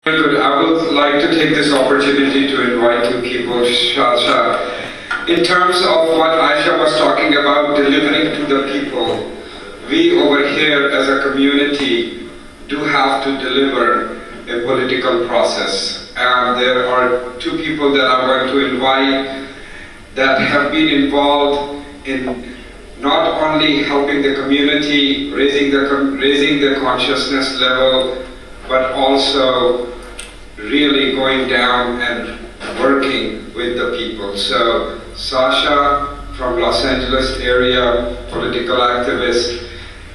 Good. I would like to take this opportunity to invite two people, Shasha. In terms of what Ayesha was talking about, delivering to the people, we over here as a community do have to deliver a political process. And there are two people that I'm going to invite that have been involved in not only helping the community, raising the consciousness level, but also really going down and working with the people. So Sasha from Los Angeles area, political activist,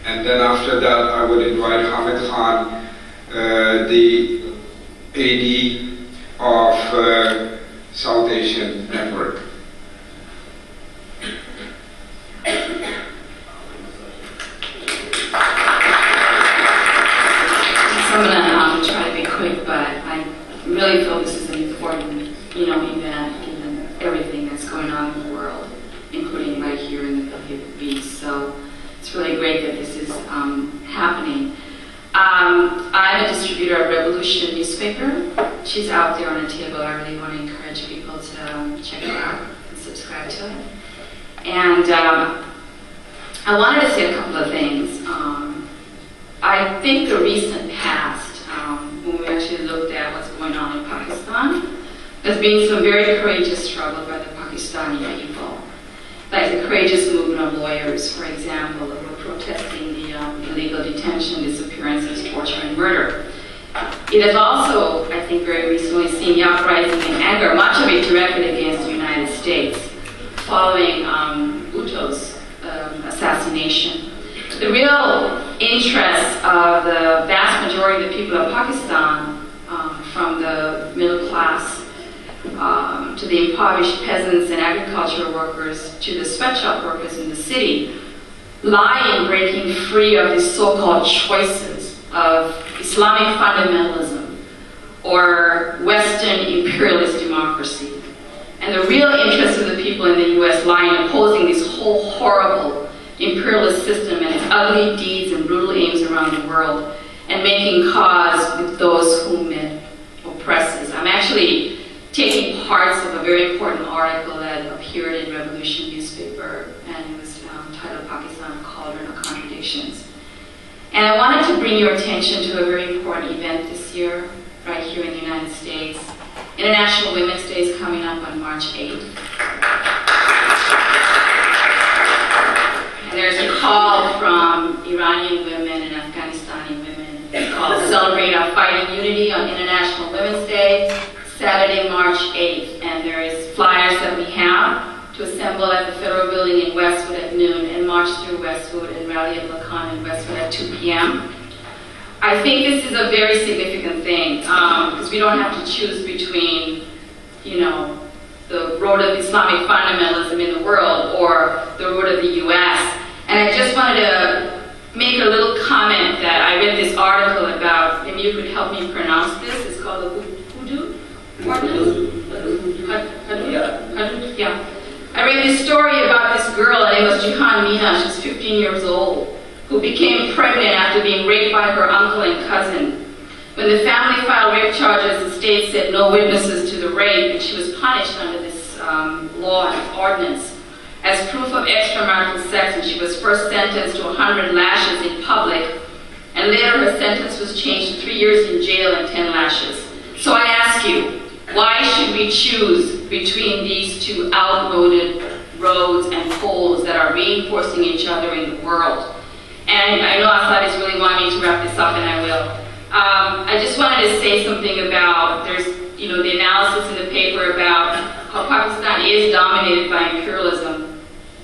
and then after that I would invite Hamid Khan, the AD of South Asian Network. So I'm going to try to be quick, but I really feel this is an important, event given everything that's going on in the world, including right here in the Pacific Beach. So it's really great that this is happening. I'm a distributor of Revolution newspaper. She's out there on the table. I really want to encourage people to check it out and subscribe to it. And I wanted to say a couple of things. I think the recent past, when we actually looked at what's going on in Pakistan, there's been some very courageous struggle by the Pakistani people. Like the courageous movement of lawyers, for example, that were protesting the illegal detention, disappearances, torture, and murder. It has also, I think, very recently seen the uprising in anger, much of it directed against the United States, following Bhutto's assassination. The real interest of the vast majority of the people of Pakistan, from the middle class to the impoverished peasants and agricultural workers to the sweatshop workers in the city, lie in breaking free of these so-called choices of Islamic fundamentalism or Western imperialist democracy. And the real interest of the people in the US lie in opposing this whole horrible imperialist system and its ugly deeds and brutal aims around the world, and making cause with those whom it oppresses. I'm actually taking parts of a very important article that appeared in Revolution newspaper, and it was titled Pakistan, a Cauldron of Contradictions. And I wanted to bring your attention to a very important event this year, right here in the United States. International Women's Day is coming up on March 8th. And there's a call from Iranian women and Afghanistani women. It's called Celebrate Our Fighting Unity on International Women's Day, Saturday, March 8th. And there is flyers that we have to assemble at the Federal Building in Westwood at noon and march through Westwood and rally at Lacan in Westwood at 2 p.m. I think this is a very significant thing because we don't have to choose between, the road of Islamic fundamentalism in the world or the road of the U.S. And I just wanted to make a little comment that I read this article about, maybe you could help me pronounce this. It's called the Hudud Ordinance? Yeah. I read this story about this girl, and it was Jihan Mina. She's 15 years old, who became pregnant after being raped by her uncle and cousin. When the family filed rape charges, the state said no witnesses to the rape, and she was punished under this law and ordinance as proof of extramarital sex, and she was first sentenced to 100 lashes in public, and later her sentence was changed to 3 years in jail and 10 lashes. So I ask you, why should we choose between these two outmoded roads and poles that are reinforcing each other in the world? And I know Asad is really wanting me to wrap this up, and I will. I just wanted to say something about, there's the analysis in the paper about how Pakistan is dominated by imperialism,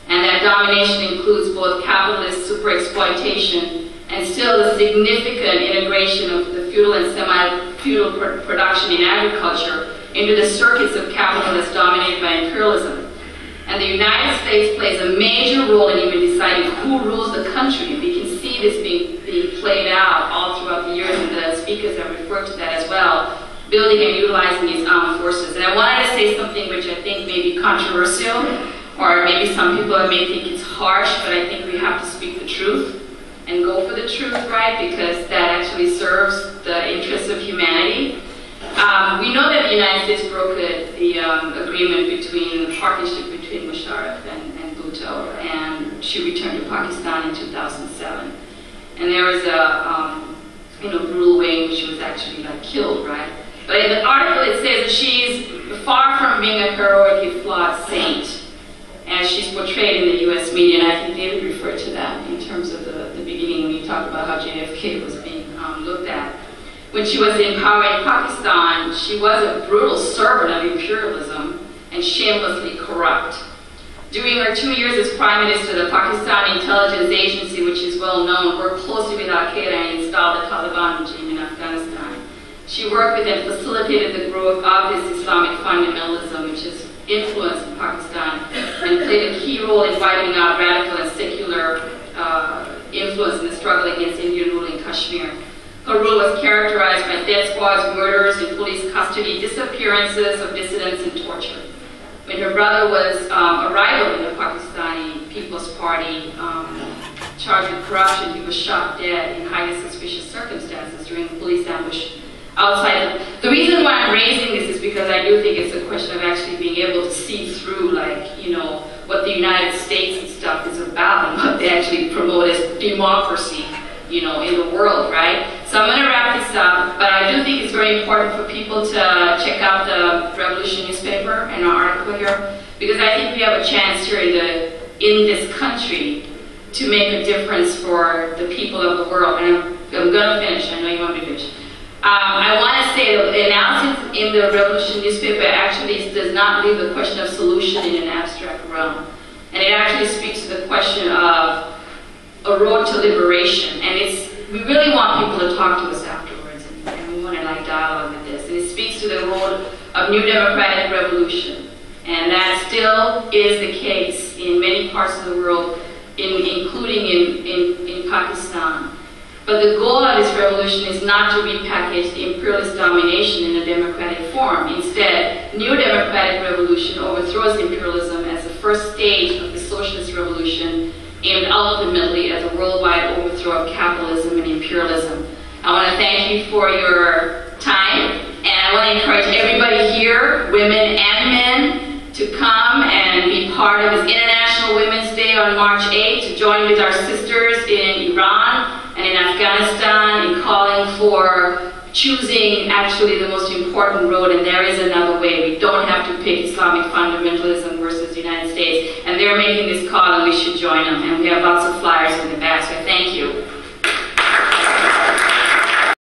and that domination includes both capitalist super-exploitation and still the significant integration of the feudal and semi-feudal production in agriculture into the circuits of capitalists dominated by imperialism. And the United States plays a major role in even deciding who rules the country. We can see this being played out all throughout the years, and the speakers have referred to that as well, building and utilizing these armed forces. And I wanted to say something which I think may be controversial, or maybe some people may think it's harsh, but I think we have to speak the truth and go for the truth, right? Because that actually serves the interests of humanity. We know that the United States brokered the agreement between, the partnership between Musharraf and Bhutto, and she returned to Pakistan in 2007. And there was a brutal way in which she was actually killed, right? But in the article it says that she's far from being a heroically flawed saint, as she's portrayed in the U.S. media, and I think David referred to that in terms of the beginning when you talked about how JFK was being looked at. When she was in power in Pakistan, she was a brutal servant of imperialism and shamelessly corrupt. During her 2 years as Prime Minister, the Pakistani intelligence agency, which is well known, worked closely with Al-Qaeda and installed the Taliban regime in Afghanistan. She worked with and facilitated the growth of this Islamic fundamentalism, which is influence in Pakistan, and played a key role in wiping out radical and secular influence in the struggle against Indian rule in Kashmir. Her rule was characterized by death squads, murders in police custody, disappearances of dissidents, and torture. When her brother was a rival in the Pakistani People's Party, charged with corruption, he was shot dead in highly suspicious circumstances during a police ambush outside. The reason why I'm raising this is because I do think it's a question of actually being able to see through, what the United States and stuff is about and what they actually promote as democracy, in the world, right? So I'm going to wrap this up, but I do think it's very important for people to check out the Revolution newspaper and our article here, because I think we have a chance here in this country to make a difference for the people of the world. And I'm going to finish. I know you want me to finish. I want to say that the analysis in the Revolution newspaper actually does not leave the question of solution in an abstract realm. And it actually speaks to the question of a road to liberation. And we really want people to talk to us afterwards, and we want to dialogue with this. And it speaks to the road of new democratic revolution. And that still is the case in many parts of the world, including in Pakistan. But the goal of this revolution is not to repackage the imperialist domination in a democratic form. Instead, new democratic revolution overthrows imperialism as the first stage of the socialist revolution, aimed ultimately at the worldwide overthrow of capitalism and imperialism. I want to thank you for your time, and I want to encourage everybody here, women and men, to come and be part of this International Women's Day on March 8th, to join with our sisters in Iran and in Afghanistan in calling for choosing actually the most important road, and there is another way. We don't have to pick Islamic fundamentalism versus the United States, and they're making this call and we should join them, and we have lots of flyers in the back, so thank you.